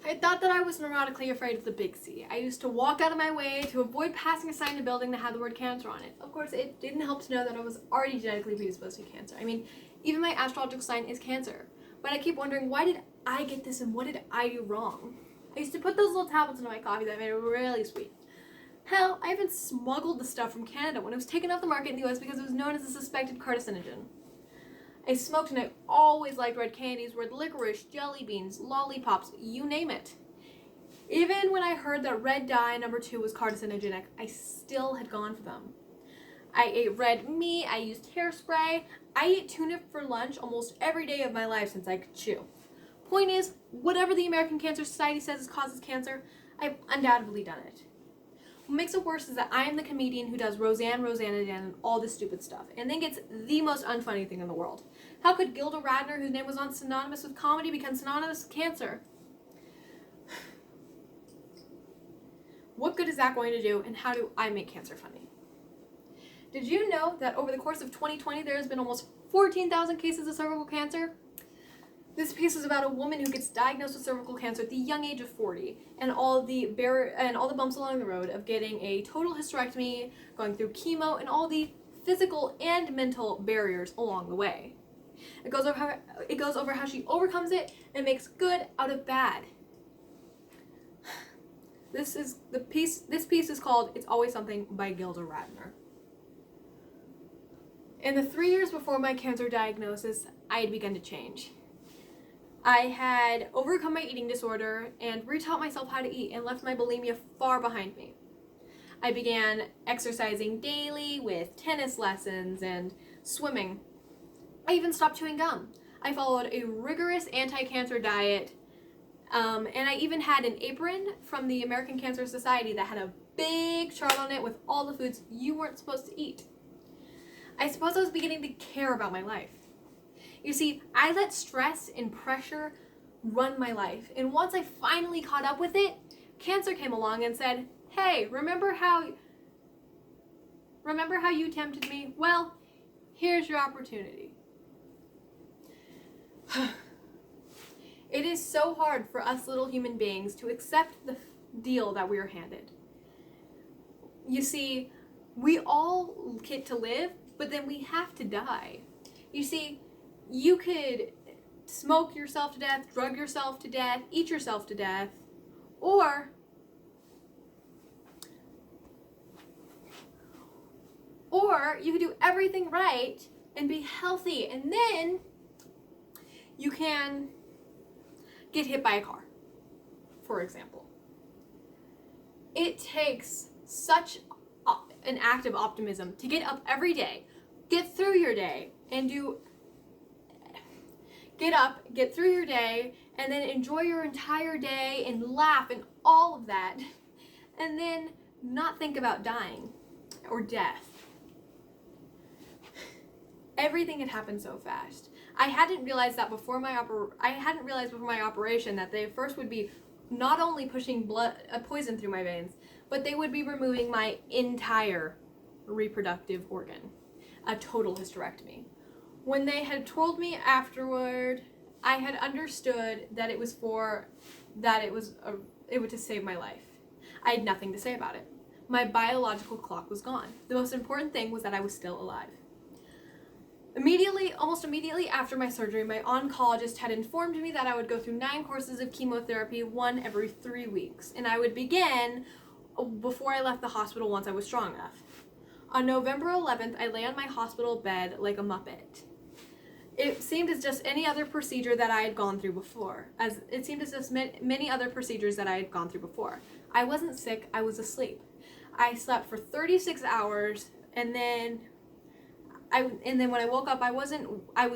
I thought that I was neurotically afraid of the big C. I used to walk out of my way to avoid passing a sign in a building that had the word cancer on it. Of course, it didn't help to know that I was already genetically predisposed to cancer. I mean, even my astrological sign is Cancer. But I keep wondering, why did I get this and what did I do wrong? I used to put those little tablets into my coffee that made it really sweet. Hell, I even smuggled the stuff from Canada when it was taken off the market in the US because it was known as a suspected carcinogen. I smoked and I always liked red candies, red licorice, jelly beans, lollipops, you name it. Even when I heard that red dye number 2 was carcinogenic, I still had gone for them. I ate red meat, I used hairspray, I ate tuna for lunch almost every day of my life since I could chew. Point is, whatever the American Cancer Society says causes cancer, I've undoubtedly done it. What makes it worse is that I am the comedian who does Roseanne, and all this stupid stuff, and then gets the most unfunny thing in the world. How could Gilda Radner, whose name was once synonymous with comedy, become synonymous with cancer? What good is that going to do, and how do I make cancer funny? Did you know that over the course of 2020, there has been almost 14,000 cases of cervical cancer? This piece is about a woman who gets diagnosed with cervical cancer at the young age of 40, and all the bumps along the road of getting a total hysterectomy, going through chemo, and all the physical and mental barriers along the way. It goes over how she overcomes it and makes good out of bad. This piece is called "It's Always Something" by Gilda Radner. In the 3 years before my cancer diagnosis, I had begun to change. I had overcome my eating disorder and retaught myself how to eat and left my bulimia far behind me. I began exercising daily with tennis lessons and swimming. I even stopped chewing gum. I followed a rigorous anti-cancer diet, and I even had an apron from the American Cancer Society that had a big chart on it with all the foods you weren't supposed to eat. I suppose I was beginning to care about my life. You see, I let stress and pressure run my life, and once I finally caught up with it, cancer came along and said, "Hey, remember how you tempted me? Well, here's your opportunity." It is so hard for us little human beings to accept the deal that we are handed. You see, we all get to live, but then we have to die. You see, you could smoke yourself to death, drug yourself to death, eat yourself to death, or you could do everything right and be healthy, and then you can get hit by a car, for example. It takes such an act of optimism to get up every day, get through your day, and get through your day, and then enjoy your entire day and laugh and all of that, and then not think about dying or death. Everything had happened so fast. I hadn't realized before my operation that they first would be not only pushing poison through my veins, but they would be removing my entire reproductive organ, a total hysterectomy. When they had told me afterward, I had understood that it was to save my life. I had nothing to say about it. My biological clock was gone. The most important thing was that I was still alive. Almost immediately after my surgery, my oncologist had informed me that I would go through 9 courses of chemotherapy, 1 every 3 weeks, and I would begin before I left the hospital once I was strong enough. On November 11th, I lay on my hospital bed like a muppet. It seemed as just any other procedure that I had gone through before. Many other procedures that I had gone through before. I wasn't sick, I was asleep. I slept for 36 hours, and then when I woke up, I was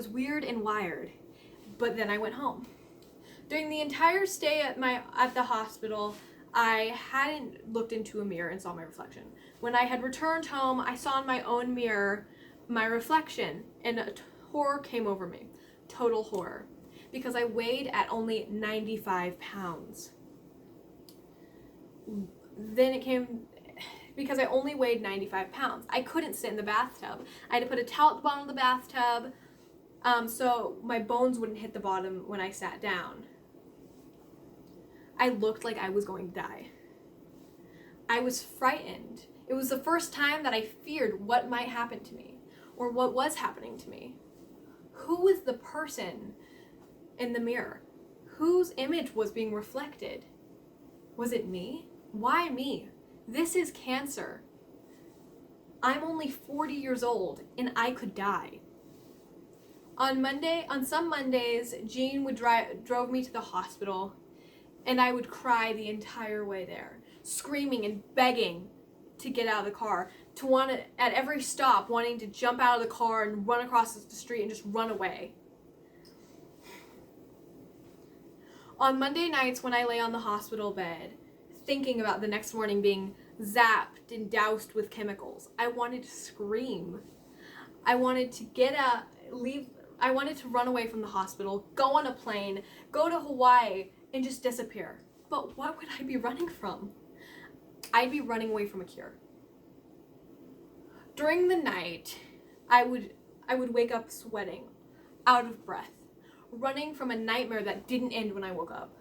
weird and wired. But then I went home. During the entire stay at the hospital, I hadn't looked into a mirror and saw my reflection. When I had returned home, I saw in my own mirror my reflection, and horror came over me. Total horror. Because I weighed at only 95 pounds. Because I only weighed 95 pounds. I couldn't sit in the bathtub. I had to put a towel at the bottom of the bathtub so my bones wouldn't hit the bottom when I sat down. I looked like I was going to die. I was frightened. It was the first time that I feared what might happen to me, or what was happening to me. Who was the person in the mirror? Whose image was being reflected? Was it me? Why me? This is cancer. I'm only 40 years old and I could die. On some Mondays, Jean would drove me to the hospital, and I would cry the entire way there, screaming and begging to get out of the car, at every stop wanting to jump out of the car and run across the street and just run away. On Monday nights when I lay on the hospital bed, thinking about the next morning being zapped and doused with chemicals, I wanted to scream. I wanted to I wanted to run away from the hospital, go on a plane, go to Hawaii, and just disappear. But what would I be running from? I'd be running away from a cure. During the night, I would wake up sweating, out of breath, running from a nightmare that didn't end when I woke up.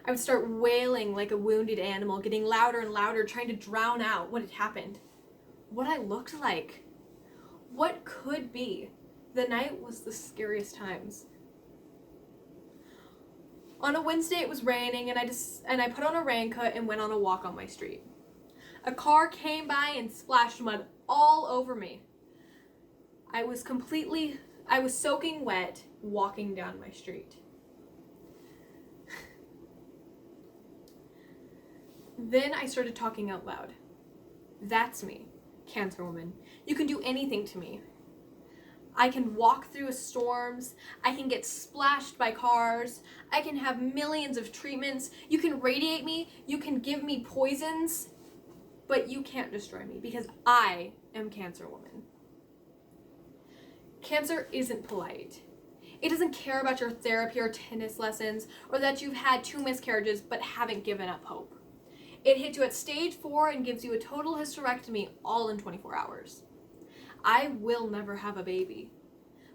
I would start wailing like a wounded animal, getting louder and louder, trying to drown out what had happened, what I looked like, what could be. The night was the scariest times. On a Wednesday it was raining, and I put on a raincoat and went on a walk on my street. A car came by and splashed mud all over me. I was soaking wet walking down my street. Then I started talking out loud. That's me, Cancer Woman. You can do anything to me. I can walk through storms. I can get splashed by cars. I can have millions of treatments. You can radiate me. You can give me poisons. But you can't destroy me because I am Cancer Woman. Cancer isn't polite. It doesn't care about your therapy or tennis lessons, or that you've had 2 miscarriages but haven't given up hope. It hits you at stage 4 and gives you a total hysterectomy all in 24 hours. I will never have a baby,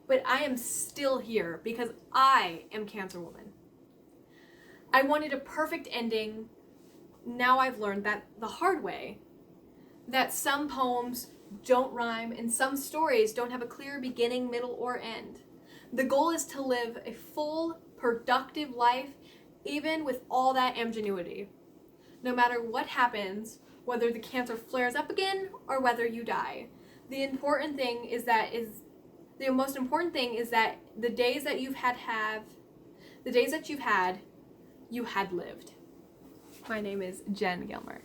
but I am still here because I am Cancer Woman. I wanted a perfect ending. Now I've learned that the hard way, that some poems don't rhyme and some stories don't have a clear beginning, middle, or end. The goal is to live a full, productive life, even with all that ingenuity. No matter what happens, whether the cancer flares up again or whether you die. The most important thing is that the days that you had lived. My name is Jen Gilmer.